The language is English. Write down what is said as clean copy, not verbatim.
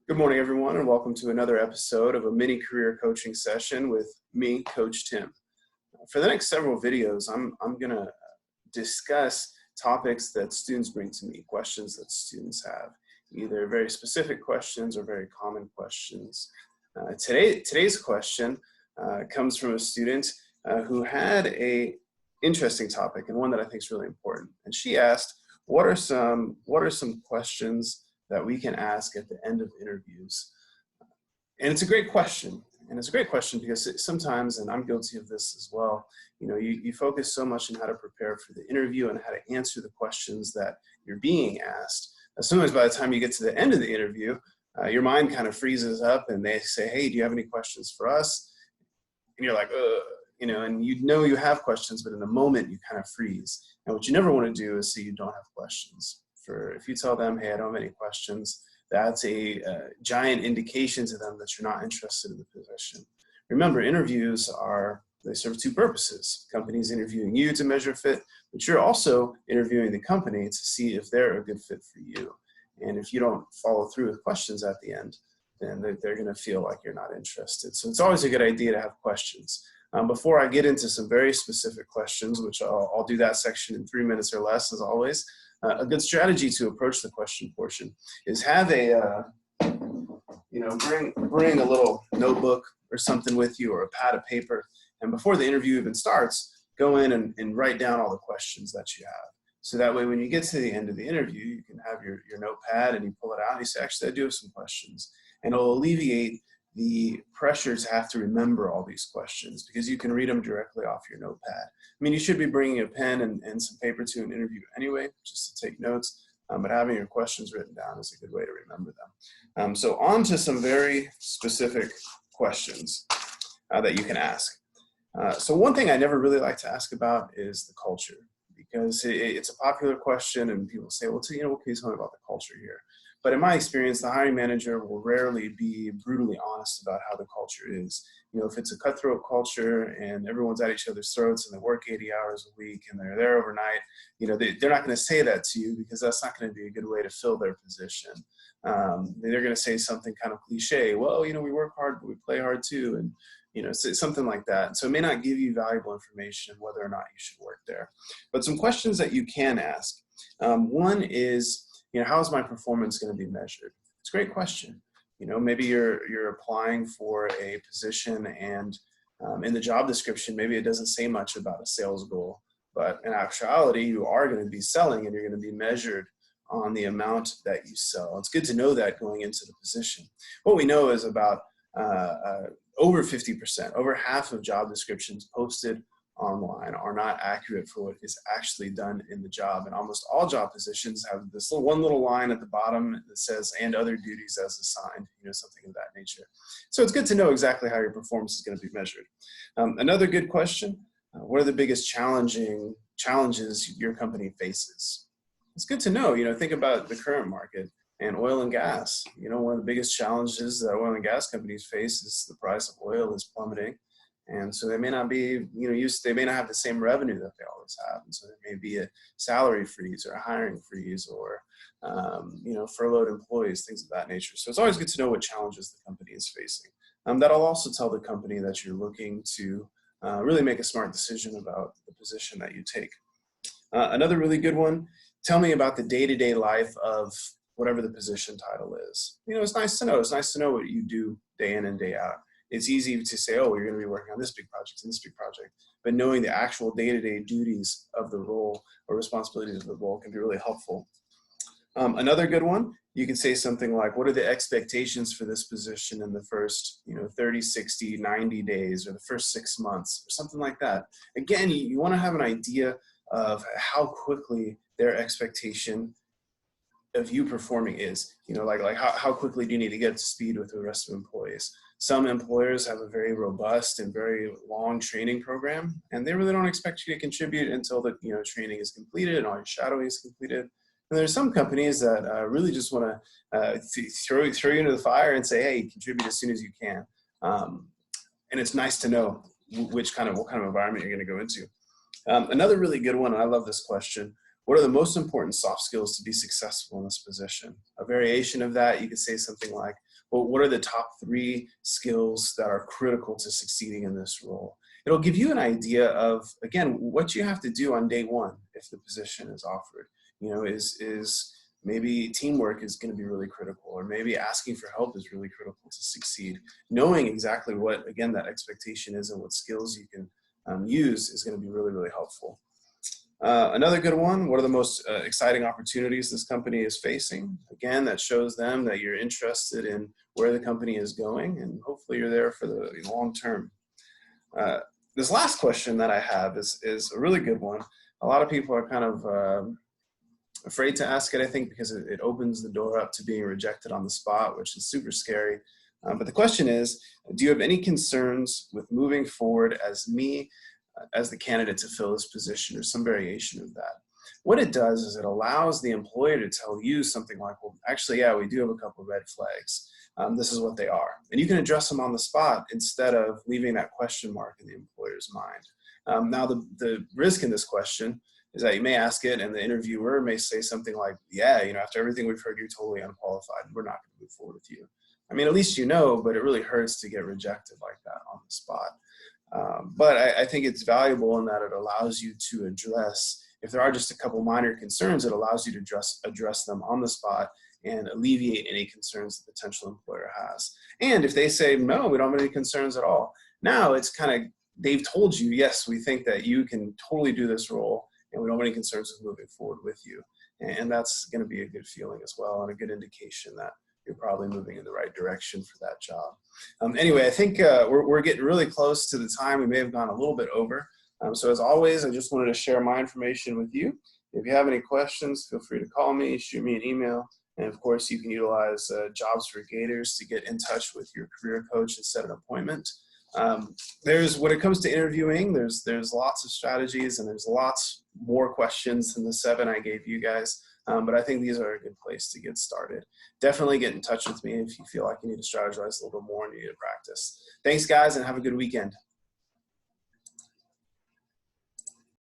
Good morning, everyone, and welcome to another episode of a mini career coaching session with me, Coach Tim. For the next several videos, I'm going to discuss topics that students bring to me, questions that students have, either very specific questions or very common questions. Today's question comes from a student who had an interesting topic and one that I think is really important. And she asked, what are some questions that we can ask at the end of interviews? And it's a great question. And it's a great question because sometimes, and I'm guilty of this as well, you focus so much on how to prepare for the interview and how to answer the questions that you're being asked. Sometimes by the time you get to the end of the interview, your mind kind of freezes up and they say, hey, do you have any questions for us? And you're like, and you have questions, but in the moment you kind of freeze. And what you never want to do is say you don't have questions. If you tell them, hey, I don't have any questions, that's a giant indication to them that you're not interested in the position. Remember, interviews they serve two purposes. Companies interviewing you to measure fit, but you're also interviewing the company to see if they're a good fit for you. And if you don't follow through with questions at the end, then they're going to feel like you're not interested. So it's always a good idea to have questions. Before I get into some very specific questions, which I'll do that section in 3 minutes or less, as always, a good strategy to approach the question portion is have bring a little notebook or something with you or a pad of paper. And before the interview even starts, go in and write down all the questions that you have. So that way, when you get to the end of the interview, you can have your notepad and you pull it out and you say, actually, I do have some questions. And it'll alleviate the pressure to have to remember all these questions because you can read them directly off your notepad. I mean, you should be bringing a pen and some paper to an interview anyway, just to take notes, but having your questions written down is a good way to remember them. So on to some very specific questions that you can ask. So one thing I never really like to ask about is the culture, because it's a popular question and people say, well, what can you tell me about the culture here? But in my experience, the hiring manager will rarely be brutally honest about how the culture is. If it's a cutthroat culture and everyone's at each other's throats and they work 80 hours a week and they're there overnight, they're not going to say that to you because that's not going to be a good way to fill their position. They're going to say something kind of cliche. Well, we work hard, but we play hard too. And something like that. So it may not give you valuable information whether or not you should work there. But some questions that you can ask. One is, how is my performance going to be measured? It's a great question. Maybe you're applying for a position and in the job description, maybe it doesn't say much about a sales goal, but in actuality, you are going to be selling and you're going to be measured on the amount that you sell. It's good to know that going into the position. What we know is about over 50%, over half of job descriptions posted online are not accurate for what is actually done in the job. And almost all job positions have this one little line at the bottom that says, and other duties as assigned, something of that nature. So it's good to know exactly how your performance is going to be measured. Another good question, what are the biggest challenges your company faces? It's good to know, think about the current market and oil and gas. One of the biggest challenges that oil and gas companies face is the price of oil is plummeting. And so they may not be, they may not have the same revenue that they always have. And so there may be a salary freeze or a hiring freeze or, furloughed employees, things of that nature. So it's always good to know what challenges the company is facing. That'll also tell the company that you're looking to really make a smart decision about the position that you take. Another really good one, tell me about the day-to-day life of whatever the position title is. It's nice to know. It's nice to know what you do day in and day out. It's easy to say, oh, you're going to be working on this big project and this big project. But knowing the actual day-to-day duties of the role or responsibilities of the role can be really helpful. Another good one, you can say something like, what are the expectations for this position in the first 30, 60, 90 days or the first 6 months or something like that. Again, you want to have an idea of how quickly their expectation of you performing is, like how quickly do you need to get up to speed with the rest of employees. Some employers have a very robust and very long training program, and they really don't expect you to contribute until the training is completed and all your shadowing is completed. And there's some companies that really just want to throw you into the fire and say, hey, contribute as soon as you can. And it's nice to know what kind of environment you're going to go into. Another really good one, and I love this question, what are the most important soft skills to be successful in this position? A variation of that, you could say something like, well, what are the top 3 skills that are critical to succeeding in this role? It'll give you an idea of, again, what you have to do on day 1 if the position is offered. You know, is maybe teamwork is going to be really critical, or maybe asking for help is really critical to succeed. Knowing exactly what, again, that expectation is and what skills you can use is going to be really, really helpful. Another good one, what are the most exciting opportunities this company is facing? Again, that shows them that you're interested in where the company is going, and hopefully you're there for the long term. This last question that I have is a really good one. A lot of people are kind of afraid to ask it, I think, because it opens the door up to being rejected on the spot, which is super scary. But the question is, do you have any concerns with moving forward as the candidate to fill this position, or some variation of that? What it does is it allows the employer to tell you something like, well, actually, yeah, we do have a couple of red flags. This is what they are. And you can address them on the spot instead of leaving that question mark in the employer's mind. Now, the risk in this question is that you may ask it and the interviewer may say something like, yeah, you know, after everything we've heard, you're totally unqualified. We're not going to move forward with you. I mean, at least you know, but it really hurts to get rejected like that on the spot. But I think it's valuable in that it allows you to address, if there are just a couple minor concerns, it allows you to address them on the spot and alleviate any concerns the potential employer has. And if they say, no, we don't have any concerns at all, now it's kind of, they've told you, yes, we think that you can totally do this role, and we don't have any concerns with moving forward with you. And that's going to be a good feeling as well, and a good indication that you're probably moving in the right direction for that job. Anyway, I think we're getting really close to the time. We may have gone a little bit over. So as always, I just wanted to share my information with you. If you have any questions, feel free to call me, shoot me an email. And of course, you can utilize Jobs for Gators to get in touch with your career coach and set an appointment. When it comes to interviewing, there's lots of strategies, and there's lots more questions than the 7 I gave you guys. But I think these are a good place to get started. Definitely get in touch with me if you feel like you need to strategize a little bit more and you need to practice. Thanks, guys, and have a good weekend.